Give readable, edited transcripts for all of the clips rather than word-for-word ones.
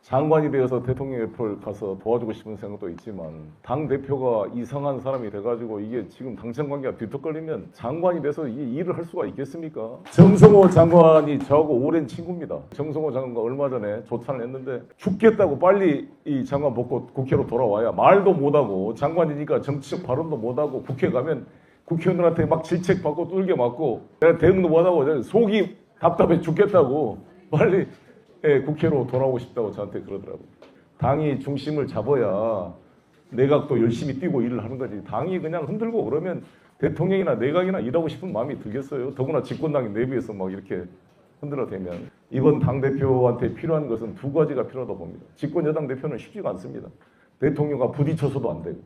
장관이 되어서 대통령 옆을 가서 도와주고 싶은 생각도 있지만 당대표가 이상한 사람이 돼가지고 이게 지금 당청 관계가 뒤떡거리면 장관이 돼서 이 일을 할 수가 있겠습니까? 정성호 장관이 저하고 오랜 친구입니다. 정성호 장관과 얼마 전에 조찬을 했는데 죽겠다고 빨리 이 장관 먹고 국회로 돌아와야 말도 못하고 장관이니까 정치적 발언도 못하고 국회 가면 국회의원들한테 막 질책받고 뚫게 맞고 내가 대응도 못하고 속이 답답해 죽겠다고 빨리 국회로 돌아오고 싶다고 저한테 그러더라고요. 당이 중심을 잡아야 내각도 열심히 뛰고 일을 하는 거지. 당이 그냥 흔들고 그러면 대통령이나 내각이나 일하고 싶은 마음이 들겠어요. 더구나 집권당이 내부에서 막 이렇게 흔들어대면. 이번 당대표한테 필요한 것은 두 가지가 필요하다고 봅니다. 집권 여당 대표는 쉽지가 않습니다. 대통령과 부딪혀서도 안 되고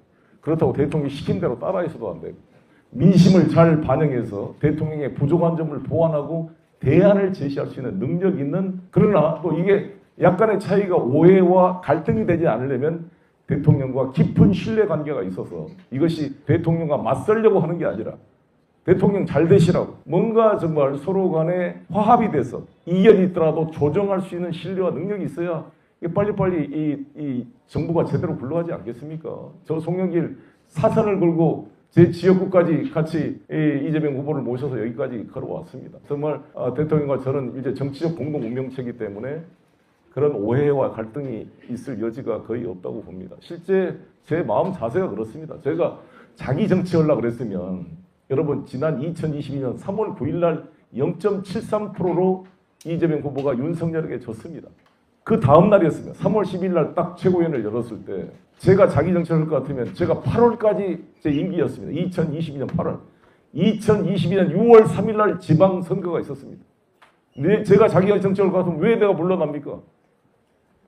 그렇다고 대통령이 시킨 대로 따라해서도 안 되고 민심을 잘 반영해서 대통령의 부족한 점을 보완하고 대안을 제시할 수 있는 능력 있는, 그러나 또 이게 약간의 차이가 오해와 갈등이 되지 않으려면 대통령과 깊은 신뢰관계가 있어서 이것이 대통령과 맞설려고 하는 게 아니라 대통령 잘 되시라고 뭔가 정말 서로 간에 화합이 돼서 이견이 있더라도 조정할 수 있는 신뢰와 능력이 있어야 빨리빨리 이 정부가 제대로 굴러가지 않겠습니까? 저 송영길 사선을 걸고 제 지역구까지 같이 이재명 후보를 모셔서 여기까지 걸어왔습니다. 정말 대통령과 저는 이제 정치적 공동 운명체이기 때문에 그런 오해와 갈등이 있을 여지가 거의 없다고 봅니다. 실제 제 마음 자세가 그렇습니다. 제가 자기 정치하려고 그랬으면 여러분 지난 2022년 3월 9일 날 0.73%로 이재명 후보가 윤석열에게 졌습니다. 그 다음 날이었습니다. 3월 10일 날 딱 최고위원회를 열었을 때 제가 자기 정치를 할 것 같으면 제가 8월까지 제 임기였습니다. 2022년 8월. 2022년 6월 3일 날 지방선거가 있었습니다. 제가 자기 정치를 할 것 같으면 왜 내가 물러납니까?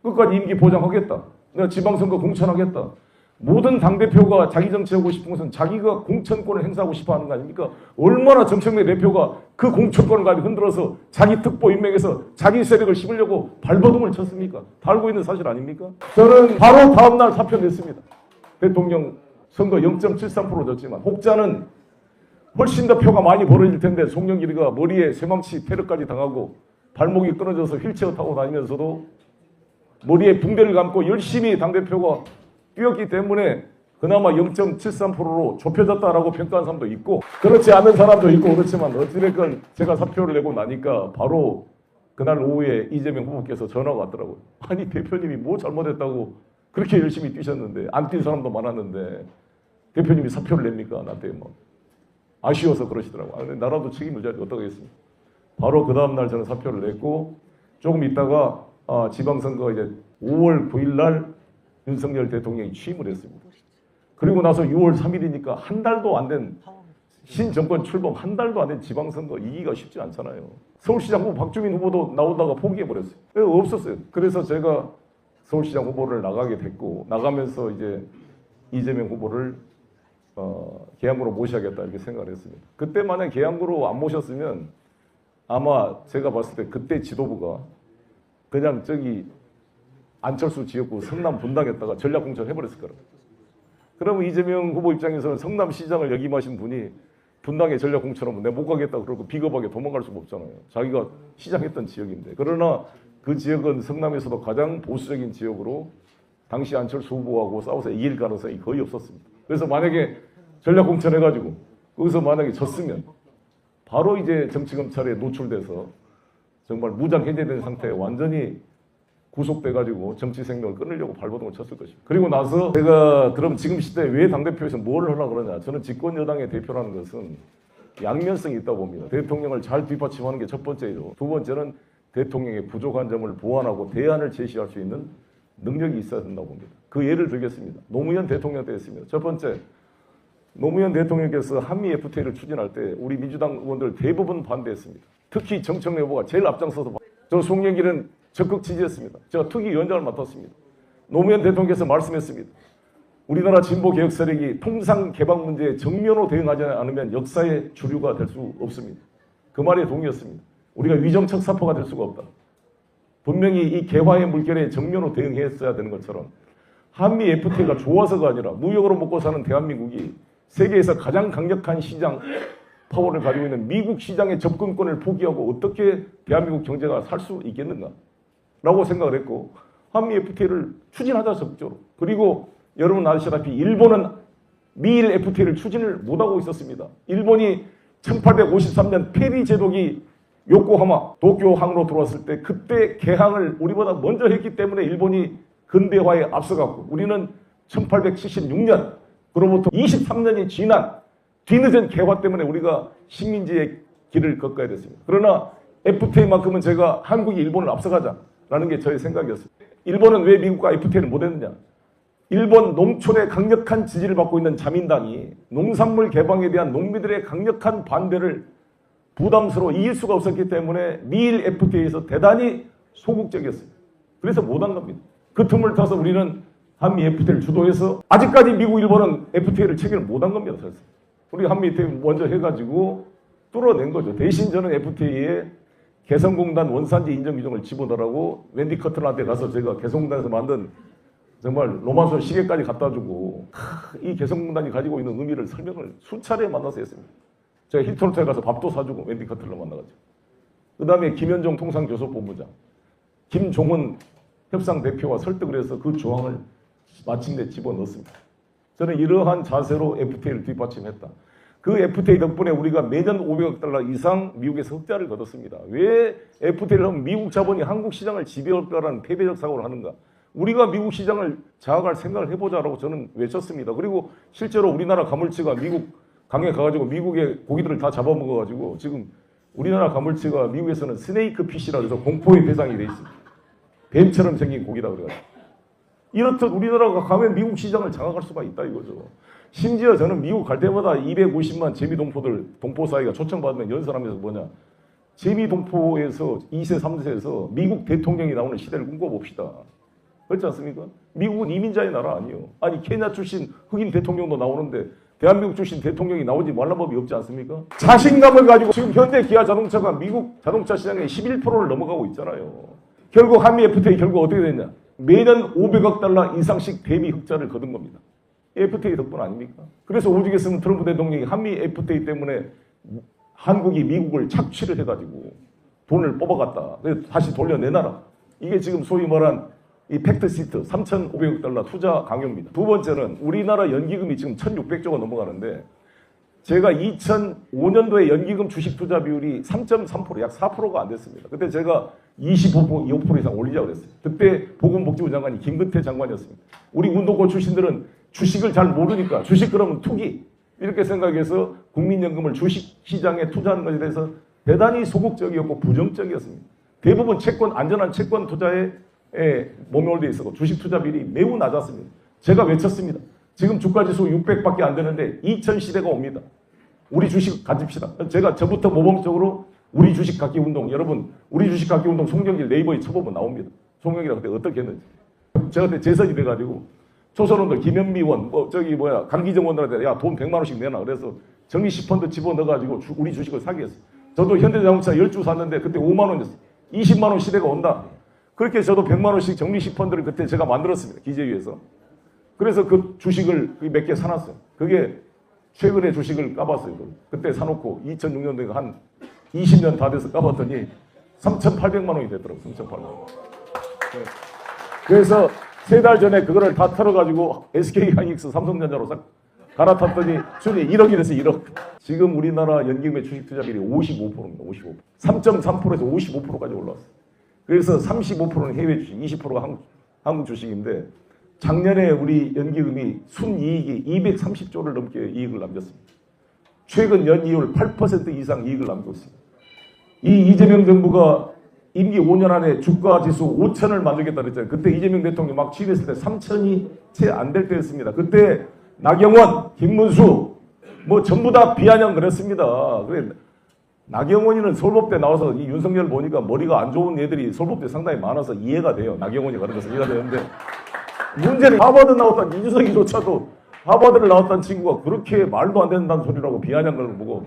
끝까지 임기 보장하겠다. 내가 지방선거 공천하겠다. 모든 당대표가 자기 정치하고 싶은 것은 자기가 공천권을 행사하고 싶어 하는 거 아닙니까? 얼마나 정청래 대표가 그 공천권을 가지고 흔들어서 자기 특보 임명해서 자기 세력을 씹으려고 발버둥을 쳤습니까? 다 알고 있는 사실 아닙니까? 저는 바로 다음날 사표 냈습니다. 대통령 선거 0.73% 졌지만 혹자는 훨씬 더 표가 많이 벌어질 텐데 송영길이가 머리에 쇠망치 테러까지 당하고 발목이 끊어져서 휠체어 타고 다니면서도 머리에 붕대를 감고 열심히 당대표가 뛰었기 때문에 그나마 0.73%로 좁혀졌다라고 평가한 사람도 있고 그렇지 않은 사람도 있고 그렇지만 어찌됐건 제가 사표를 내고 나니까 바로 그날 오후에 이재명 후보께서 전화가 왔더라고요. 아니 대표님이 뭐 잘못했다고 그렇게 열심히 뛰셨는데 안 뛴 사람도 많았는데 대표님이 사표를 냅니까? 나한테 뭐 아쉬워서 그러시더라고요. 아니, 나라도 책임을 져야지 어떡하겠습니까? 바로 그 다음날 저는 사표를 냈고 조금 있다가 지방선거 이제 5월 9일 날 윤석열 대통령이 취임을 했습니다. 그리고 나서 6월 3일이니까 한 달도 안 된 신정권 출범 한 달도 안 된 지방선거 이기가 쉽지 않잖아요. 서울시장 후보 박주민 후보도 나오다가 포기해버렸어요. 없었어요. 그래서 제가 서울시장 후보를 나가게 됐고 나가면서 이제 이재명 후보를 계양구로 모셔야겠다 이렇게 생각을 했습니다. 그때 만약 계양구로 안 모셨으면 아마 제가 봤을 때 그때 지도부가 그냥 저기 안철수 지역구 성남 분당에다가 전략공천 해버렸을 거라고. 그러면 이재명 후보 입장에서는 성남시장을 역임하신 분이 분당에 전략공천하면 내가 못 가겠다 그러고 비겁하게 도망갈 수가 없잖아요. 자기가 시장했던 지역인데. 그러나 그 지역은 성남에서도 가장 보수적인 지역으로 당시 안철수 후보하고 싸워서 이길 가능성이 거의 없었습니다. 그래서 만약에 전략공천 해가지고 거기서 만약에 졌으면 바로 이제 정치검찰에 노출돼서 정말 무장해제된 상태에 완전히 구속돼가지고 정치 생명을 끊으려고 발버둥을 쳤을 것입니다. 그리고 나서 제가 그럼 지금 시대에 왜 당대표에서 뭘 하려고 그러냐. 저는 집권 여당의 대표라는 것은 양면성이 있다고 봅니다. 대통령을 잘 뒷받침하는 게 첫 번째이고 두 번째는 대통령의 부족한 점을 보완하고 대안을 제시할 수 있는 능력이 있어야 된다고 봅니다. 그 예를 들겠습니다. 노무현 대통령 때였습니다. 첫 번째, 노무현 대통령께서 한미 FTA를 추진할 때 우리 민주당 의원들 대부분 반대했습니다. 특히 정청래 후보가 제일 앞장서서 저 송영길은 적극 지지했습니다. 제가 특위위원장을 맡았습니다. 노무현 대통령께서 말씀했습니다. 우리나라 진보 개혁 세력이 통상 개방 문제에 정면으로 대응하지 않으면 역사의 주류가 될 수 없습니다. 그 말에 동의했습니다. 우리가 위정적 사포가 될 수가 없다. 분명히 이 개화의 물결에 정면으로 대응했어야 되는 것처럼 한미 FTA가 좋아서가 아니라 무역으로 먹고 사는 대한민국이 세계에서 가장 강력한 시장 파워를 가지고 있는 미국 시장의 접근권을 포기하고 어떻게 대한민국 경제가 살 수 있겠는가? 라고 생각을 했고 한미 FTA를 추진하자 적극적으로. 그리고 여러분 아시다시피 일본은 미일 FTA를 추진을 못하고 있었습니다. 일본이 1853년 페리 제독이 요코하마 도쿄 항로 들어왔을 때 그때 개항을 우리보다 먼저 했기 때문에 일본이 근대화에 앞서갔고 우리는 1876년 그로부터 23년이 지난 뒤늦은 개화 때문에 우리가 식민지의 길을 걷어야 됐습니다. 그러나 FTA만큼은 제가 한국이 일본을 앞서가자라는 게 저의 생각이었습니다. 일본은 왜 미국과 FTA를 못했느냐? 일본 농촌의 강력한 지지를 받고 있는 자민당이 농산물 개방에 대한 농민들의 강력한 반대를 부담스러워 이길 수가 없었기 때문에 미일 FTA에서 대단히 소극적이었습니다. 그래서 못한 겁니다. 그 틈을 타서 우리는 한미 FTA를 주도해서 아직까지 미국, 일본은 FTA를 체결을 못한 겁니다. 사실. 우리 한미 FTA 먼저 해가지고 뚫어낸 거죠. 대신 저는 FTA에 개성공단 원산지 인정 규정을 집어넣으라고 웬디 커튼한테 가서 제가 개성공단에서 만든 정말 로마서 시계까지 갖다 주고 이 개성공단이 가지고 있는 의미를 설명을 수차례 만나서 했습니다. 제가 힐튼 호텔 가서 밥도 사주고 웬디 커튼을 만나가지고. 그 다음에 김현종 통상교섭본부장, 김종훈 협상대표와 설득을 해서 그 조항을 마침내 집어넣었습니다. 저는 이러한 자세로 FTA를 뒷받침했다. 그 FTA 덕분에 우리가 매년 500억 달러 이상 미국에서 흑자를 거뒀습니다. 왜 FTA를 하면 미국 자본이 한국 시장을 지배할까라는 패배적 사고를 하는가? 우리가 미국 시장을 장악할 생각을 해보자라고 저는 외쳤습니다. 그리고 실제로 우리나라 가물치가 미국 강에 가가지고 미국의 고기들을 다 잡아먹어가지고 지금 우리나라 가물치가 미국에서는 스네이크 피시라 해서 공포의 대상이 돼 있습니다. 뱀처럼 생긴 고기다 그래가지고. 이렇듯 우리나라가 가면 미국 시장을 장악할 수가 있다 이거죠. 심지어 저는 미국 갈 때마다 250만 재미동포들, 동포 사이가 초청받으면 연설하면서 뭐냐. 재미동포에서 2세, 3세에서 미국 대통령이 나오는 시대를 꿈꿔봅시다. 그렇지 않습니까? 미국은 이민자의 나라 아니에요. 아니 케냐 출신 흑인 대통령도 나오는데 대한민국 출신 대통령이 나오지 말란 법이 없지 않습니까? 자신감을 가지고 지금 현대 기아 자동차가 미국 자동차 시장의 11%를 넘어가고 있잖아요. 결국 한미 FTA 결국 어떻게 됐냐? 매년 500억 달러 이상씩 대미 흑자를 거둔 겁니다. FTA 덕분 아닙니까? 그래서 오죽했으면 트럼프 대통령이 한미 FTA 때문에 한국이 미국을 착취를 해가지고 돈을 뽑아갔다. 그래서 다시 돌려내놔라. 이게 지금 소위 말한 이 팩트시트 3,500억 달러 투자 강요입니다. 두 번째는 우리나라 연기금이 지금 1,600조가 넘어가는데 제가 2005년도에 연기금 주식 투자 비율이 3.3%, 약 4%가 안 됐습니다. 그때 제가 25% 이상 올리자고 그랬어요. 그때 보건복지부 장관이 김근태 장관이었습니다. 우리 운동권 출신들은 주식을 잘 모르니까 주식 그러면 투기 이렇게 생각해서 국민연금을 주식시장에 투자하는 것에 대해서 대단히 소극적이었고 부정적이었습니다. 대부분 채권, 안전한 채권 투자에 몸에 있었고 주식 투자 비율이 매우 낮았습니다. 제가 외쳤습니다. 지금 주가지수 600밖에 안 되는데 2000 시대가 옵니다. 우리 주식 가집시다. 제가 저부터 모범적으로 우리 주식 갖기 운동, 여러분 우리 주식 갖기 운동 송영길 네이버에 쳐보면 나옵니다. 송영길이 그때 어떻게 했는지. 제가 그때 재선이 돼가지고 조선원들 김현미 의원, 강기정 의원들한테 야 돈 100만 원씩 내놔. 그래서 정리식 펀드 집어넣어가지고 우리 주식을 사게 했어요. 저도 현대자동차 10주 샀는데 그때 5만 원이었어요. 20만 원 시대가 온다. 그렇게 저도 100만 원씩 정리식 펀드를 그때 제가 만들었습니다. 기재위에서. 그래서 그 주식을 몇 개 사놨어요. 그게 최근에 주식을 까봤어요. 그때 사놓고 2006년도에 한 20년 다 돼서 까봤더니 3,800만 원이 됐더라고요. 3,800만 원. 그래서 3달 전에 그거를 다 털어가지고 SK하이닉스 삼성전자로 싹 갈아탔더니 순위 1억이 돼서 1억. 지금 우리나라 연기금의 주식 투자 비율이 55%입니다. 55%. 3.3%에서 55%까지 올라왔어요. 그래서 35%는 해외 주식, 20%가 한국 주식인데 작년에 우리 연기금이 순이익이 230조를 넘게 이익을 남겼습니다. 최근 연이율 8% 이상 이익을 남기고 있습니다. 이 이재명 정부가 임기 5년 안에 주가 지수 5,000을 만들겠다 그랬잖아요. 그때 이재명 대통령이 막 취임했을 때 3,000이 채 안 될 때였습니다. 그때 나경원, 김문수 뭐 전부 다 비아냥 그랬습니다. 그래 나경원이는 서울법대 나와서 이 윤석열 보니까 머리가 안 좋은 애들이 서울법대 상당히 많아서 이해가 돼요. 나경원이 그런 것은 이해가 되는데 문제는 하버드 나왔던 이준석이조차도 하버드를 나왔던 친구가 그렇게 말도 안 된다는 소리라고 비아냥 걸 보고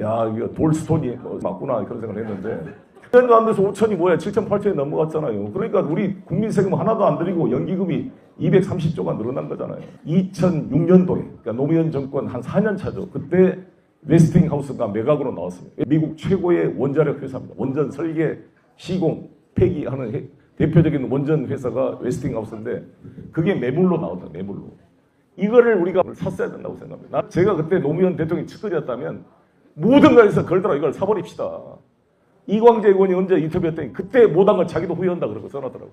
야 이거 돌스톤이 맞구나 그런 생각을 했는데 1년도 안 돼서 5천이 뭐야 7천 8천이 넘어갔잖아요. 그러니까 우리 국민 세금 하나도 안 들이고 연기금이 230조가 늘어난 거잖아요. 2006년도에 그러니까 노무현 정권 한 4년 차죠. 그때 웨스팅하우스가 매각으로 나왔습니다. 미국 최고의 원자력 회사입니다. 원전 설계, 시공, 폐기하는 대표적인 원전 회사가 웨스팅하우스인데 그게 매물로 나왔다. 매물로. 이거를 우리가 샀어야 된다고 생각합니다. 제가 그때 노무현 대통령이 측근이었다면 모든 거에서 걸더라 이걸 사버립시다. 이광재 의원이 언제 인터뷰했더니 그때 못한 걸 자기도 후회한다 그러고 써놨더라고.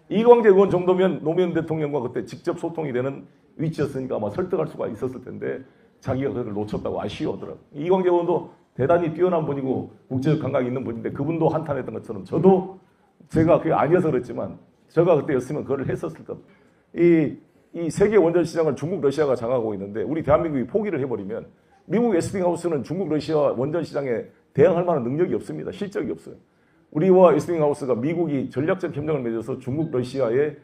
이광재 의원 정도면 노무현 대통령과 그때 직접 소통이 되는 위치였으니까 아마 설득할 수가 있었을 텐데 자기가 그걸 놓쳤다고 아쉬워하더라고. 이광재 의원도 대단히 뛰어난 분이고 국제적 감각이 있는 분인데 그분도 한탄했던 것처럼 저도 제가 그게 아니어서 그랬지만 제가 그때였으면 그걸 했었을 것. 이 세계 원전 시장을 중국, 러시아가 장악하고 있는데 우리 대한민국이 포기를 해버리면 미국 웨스팅하우스는 중국, 러시아 원전 시장에 대항할 만한 능력이 없습니다. 실적이 없어요. 우리와 웨스팅하우스가 미국이 전략적 협력을 맺어서 중국, 러시아의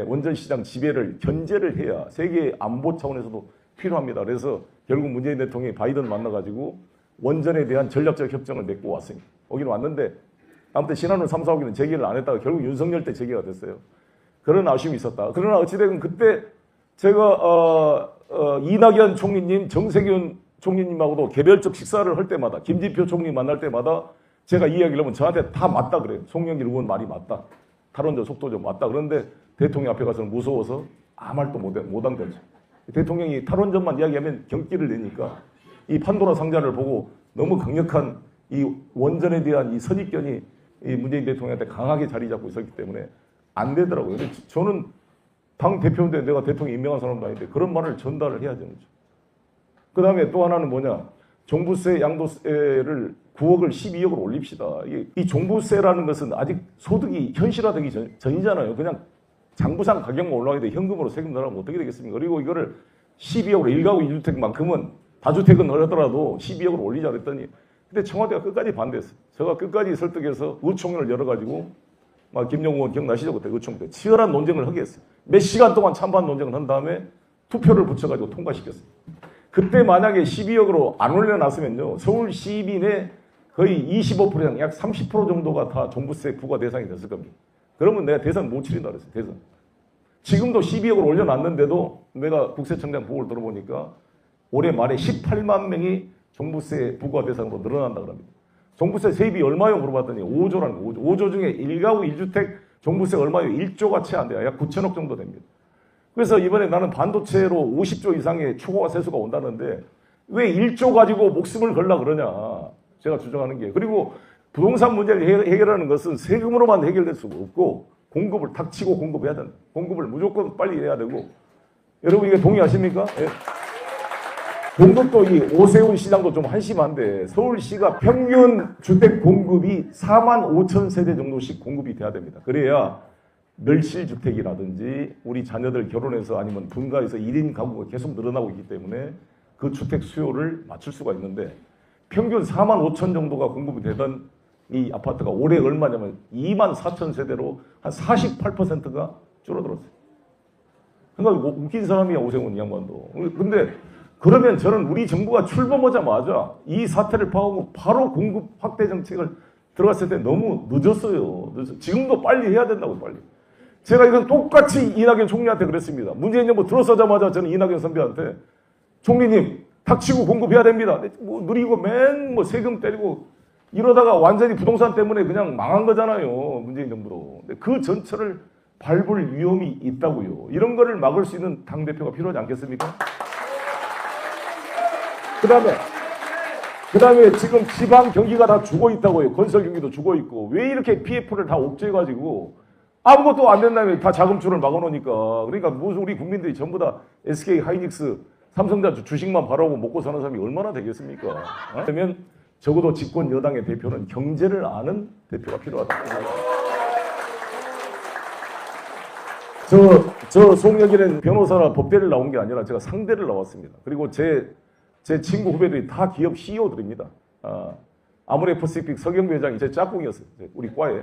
원전 시장 지배를 견제를 해야 세계 안보 차원에서도 필요합니다. 그래서 결국 문재인 대통령이 바이든 만나가지고 원전에 대한 전략적 협정을 맺고 왔습니다. 오기는 왔는데 아무튼 신한울 3, 4호기는 재개를 안 했다가 결국 윤석열 때 재개가 됐어요. 그런 아쉬움이 있었다. 그러나 어찌됐든 그때 제가 이낙연 총리님, 정세균 총리님하고도 개별적 식사를 할 때마다 김진표 총리 만날 때마다 제가 이야기를 하면 저한테 다 맞다 그래요. 송영길 의원 말이 맞다. 탈원전 속도 좀 맞다. 그런데 대통령 앞에 가서는 무서워서 아무 말도 못한 거죠. 대통령이 탈원전만 이야기하면 경기를 내니까 이 판도라 상자를 보고 너무 강력한 이 원전에 대한 이 선입견이 이 문재인 대통령한테 강하게 자리 잡고 있었기 때문에 안 되더라고요. 근데 저는 당 대표인데 내가 대통령 임명한 사람도 아닌데 그런 말을 전달을 해야 되는 거죠. 그 다음에 또 하나는 뭐냐. 종부세, 양도세를 9억을 12억으로 올립시다. 이 종부세라는 것은 아직 소득이 현실화되기 전이잖아요. 그냥 장부상 가격만 올라가게 돼 현금으로 세금 넣으면 어떻게 되겠습니까? 그리고 이거를 12억으로 1가구 1주택만큼은 다주택은 하더라도 12억으로 올리자 그랬더니 근데 청와대가 끝까지 반대했어요. 제가 끝까지 설득해서 의총회를 열어가지고 막 김영우 의원 기억나시죠? 그때 의총회 때 치열한 논쟁을 하게 했어요. 몇 시간 동안 찬반 논쟁을 한 다음에 투표를 붙여가지고 통과시켰어요. 그때 만약에 12억으로 안 올려놨으면요. 서울 시민의 거의 25% 이상 약 30% 정도가 다 종부세 부과 대상이 됐을 겁니다. 그러면 내가 대선 못 치른다 그랬어요. 대선. 지금도 12억을 올려놨는데도 내가 국세청장 보고를 들어보니까 올해 말에 18만 명이 종부세 부과 대상으로 늘어난다 그럽니다. 종부세 세입이 얼마요? 물어봤더니 5조라는 거. 5조 중에 1가구 1주택 종부세 얼마요? 1조가 채 안 돼요. 약 9천억 정도 됩니다. 그래서 이번에 나는 반도체로 50조 이상의 초과 세수가 온다는데 왜 1조 가지고 목숨을 걸라 그러냐. 제가 주장하는 게. 그리고 부동산 문제를 해결하는 것은 세금으로만 해결될 수가 없고 공급을 닥치고 공급해야 된다. 공급을 무조건 빨리 해야 되고. 여러분 이게 동의하십니까? 예. 공급도 이 오세훈 시장도 좀 한심한데 서울시가 평균 주택 공급이 4만 5천 세대 정도씩 공급이 돼야 됩니다. 그래야 멸실주택이라든지 우리 자녀들 결혼해서 아니면 분가해서 1인 가구가 계속 늘어나고 있기 때문에 그 주택 수요를 맞출 수가 있는데 평균 4만 5천 정도가 공급이 되던 이 아파트가 올해 얼마냐면 2만 4천 세대로 한 48%가 줄어들었어요. 그러니까 웃긴 사람이야 오세훈 양반도. 근데 그러면 저는 우리 정부가 출범하자마자 이 사태를 파악하고 바로 공급 확대 정책을 들어갔을 때 너무 늦었어요. 지금도 빨리 해야 된다고 빨리. 제가 이건 똑같이 이낙연 총리한테 그랬습니다. 문재인 정부 들어서자마자 저는 이낙연 선배한테 총리님 닥치고 공급해야 됩니다. 뭐 느리고 맨 뭐 세금 때리고 이러다가 완전히 부동산 때문에 그냥 망한 거잖아요. 문재인 정부도. 근데 그 전철을 밟을 위험이 있다고요. 이런 거를 막을 수 있는 당대표가 필요하지 않겠습니까? 그 다음에 지금 지방 경기가 다 죽어 있다고요. 건설 경기도 죽어 있고. 왜 이렇게 PF를 다 옥죄해가지고 아무것도 안 된다면 다 자금줄을 막아놓으니까. 그러니까 무슨 우리 국민들이 전부 다 SK 하이닉스, 삼성전자 주식만 바라보고 먹고 사는 사람이 얼마나 되겠습니까? 그러면 적어도 집권 여당의 대표는 경제를 아는 대표가 필요하다. 저 송영길은 변호사나 법대를 나온 게 아니라 제가 상대를 나왔습니다. 그리고 제 친구 후배들이 다 기업 CEO들입니다. 아모레퍼시픽 서경배 회장이 제 짝꿍이었어요. 우리 과에.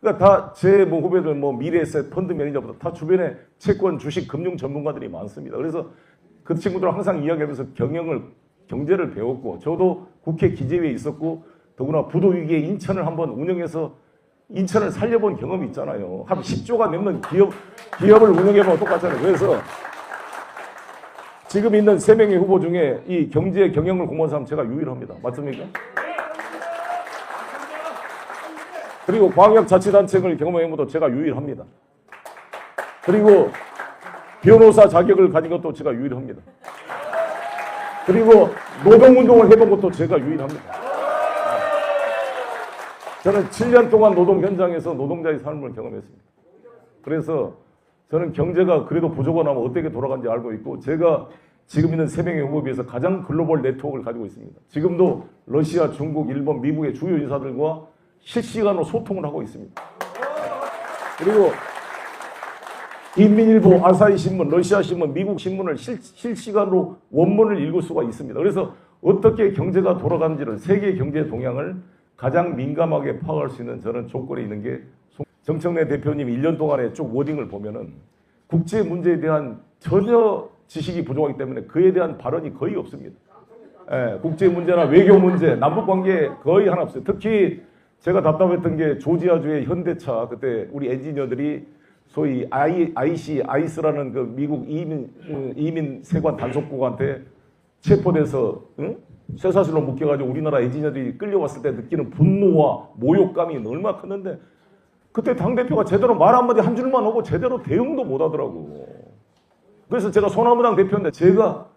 그러니까 다 제 뭐 후배들 뭐 미래에셋 펀드 매니저보다 다 주변에 채권, 주식, 금융 전문가들이 많습니다. 그래서 그 친구들 항상 이야기하면서 경제를 배웠고 저도 국회 기재위에 있었고 더구나 부도 위기에 인천을 한번 운영해서 인천을 살려본 경험이 있잖아요. 한 10조가 넘는 기업을 운영해보면 똑같잖아요. 그래서 지금 있는 3명의 후보 중에 이 경제 경영을 공부한 사람 제가 유일합니다. 맞습니까? 그리고 광역자치단체를 경험한 것도 제가 유일합니다. 그리고 변호사 자격을 가진 것도 제가 유일합니다. 그리고 노동운동을 해본 것도 제가 유일합니다. 저는 7년 동안 노동 현장에서 노동자의 삶을 경험했습니다. 그래서 저는 경제가 그래도 부족하 나면 어떻게 돌아가는지 알고 있고, 제가 지금 있는 3명의 후보에 비해서 가장 글로벌 네트워크를 가지고 있습니다. 지금도 러시아, 중국, 일본, 미국의 주요 인사들과 실시간으로 소통을 하고 있습니다. 그리고 인민일보, 아사히 신문, 러시아 신문, 미국 신문을 실시간으로 원문을 읽을 수가 있습니다. 그래서 어떻게 경제가 돌아가는지를, 세계 경제 동향을 가장 민감하게 파악할 수 있는 저는 조건이 있는 게, 정청래 대표님 1년 동안의 쭉 워딩을 보면은 국제 문제에 대한 전혀 지식이 부족하기 때문에 그에 대한 발언이 거의 없습니다. 예, 국제 문제나 외교 문제, 남북 관계 거의 하나 없어요. 특히 제가 답답했던 게 조지아주의 현대차, 그때 우리 엔지니어들이 소위 아이스라는 그 미국 이민 세관 단속국한테 체포돼서 쇠사슬로 묶여가지고 우리나라 엔지니어들이 끌려왔을 때 느끼는 분노와 모욕감이 얼마나 컸는데, 그때 당대표가 제대로 말 한마디 한 줄만 하고 제대로 대응도 못 하더라고. 그래서 제가 소나무당 대표인데 제가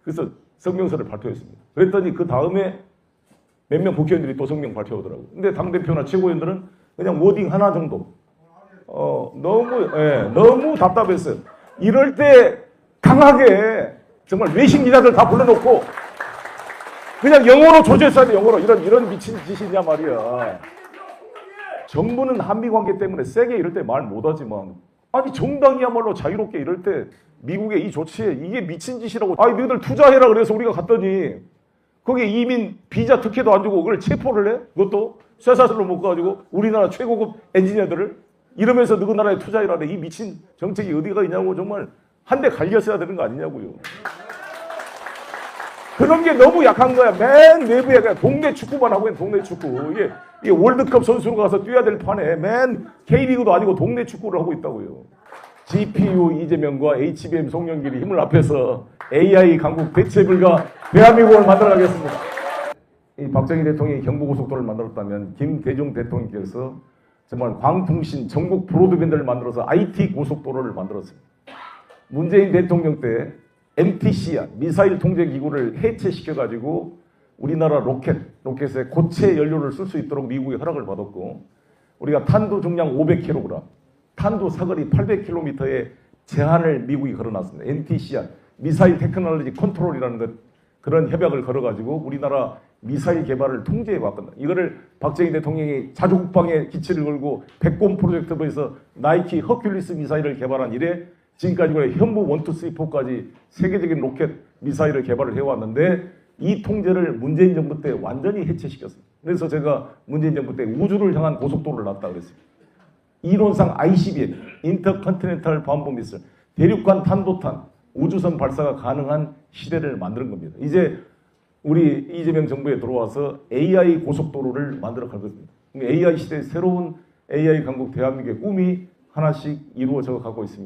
그래서 성명서를 발표했습니다. 그랬더니 그 다음에 몇 명 국회의원들이 또 성명 발표하더라고요. 근데 당대표나 최고위원들은 그냥 워딩 하나 정도. 너무 답답했어요. 이럴 때 강하게 정말 외신 기자들 다 불러놓고 그냥 영어로 조제했어야 돼. 영어로. 이런 미친 짓이냐 말이야. 정부는 한미 관계 때문에 세게 이럴 때 말 못하지만, 아니 정당이야말로 자유롭게 이럴 때 미국의 이 조치에 이게 미친 짓이라고. 아니 너희들 투자해라 그래서 우리가 갔더니 거기에 이민 비자 특혜도 안 주고 그걸 체포를 해? 그것도 쇠사슬로 묶어가지고 우리나라 최고급 엔지니어들을 이러면서 누구 나라에 투자해라. 이 미친 정책이 어디가 있냐고. 정말 한 대 갈겼어야 되는 거 아니냐고요. 그런 게 너무 약한 거야. 맨 내부에 그냥 동네 축구만 하고 있는 동네 축구. 이게 월드컵 선수로 가서 뛰어야 될 판에 맨 K리그도 아니고 동네 축구를 하고 있다고요. GPU 이재명과 HBM 송영길이 힘을 합해서 AI 강국 대체불가 대한민국을 만들어가겠습니다. 이 박정희 대통령이 경부고속도로를 만들었다면 김대중 대통령께서 정말 광통신 전국 브로드밴드를 만들어서 IT 고속도로를 만들었습니다. 문재인 대통령 때 MTC야 미사일 통제 기구를 해체시켜가지고 우리나라 로켓에 고체 연료를 쓸 수 있도록 미국의 허락을 받았고, 우리가 탄두 중량 500kg, 탄두 사거리 800km의 제한을 미국이 걸어놨습니다. NTC야 미사일 테크놀로지 컨트롤이라는 것, 그런 협약을 걸어가지고 우리나라 미사일 개발을 통제해왔거든요. 이거를 박정희 대통령이 자주국방에 기치를 걸고 백곰 프로젝트부에서 나이키 허큘리스 미사일을 개발한 이래 지금까지 현무 1, 2, 3, 4까지 세계적인 로켓 미사일을 개발을 해왔는데, 이 통제를 문재인 정부 때 완전히 해체시켰습니다. 그래서 제가 문재인 정부 때 우주를 향한 고속도로를 놨다 그랬습니다. 이론상 ICBM, 인터컨티넨탈 바운드 미사일, 대륙간 탄도탄, 우주선 발사가 가능한 시대를 만드는 겁니다. 이제 우리 이재명 정부에 들어와서 AI 고속도로를 만들어 갈 것입니다. AI 시대의 새로운 AI 강국 대한민국의 꿈이 하나씩 이루어져 가고 있습니다.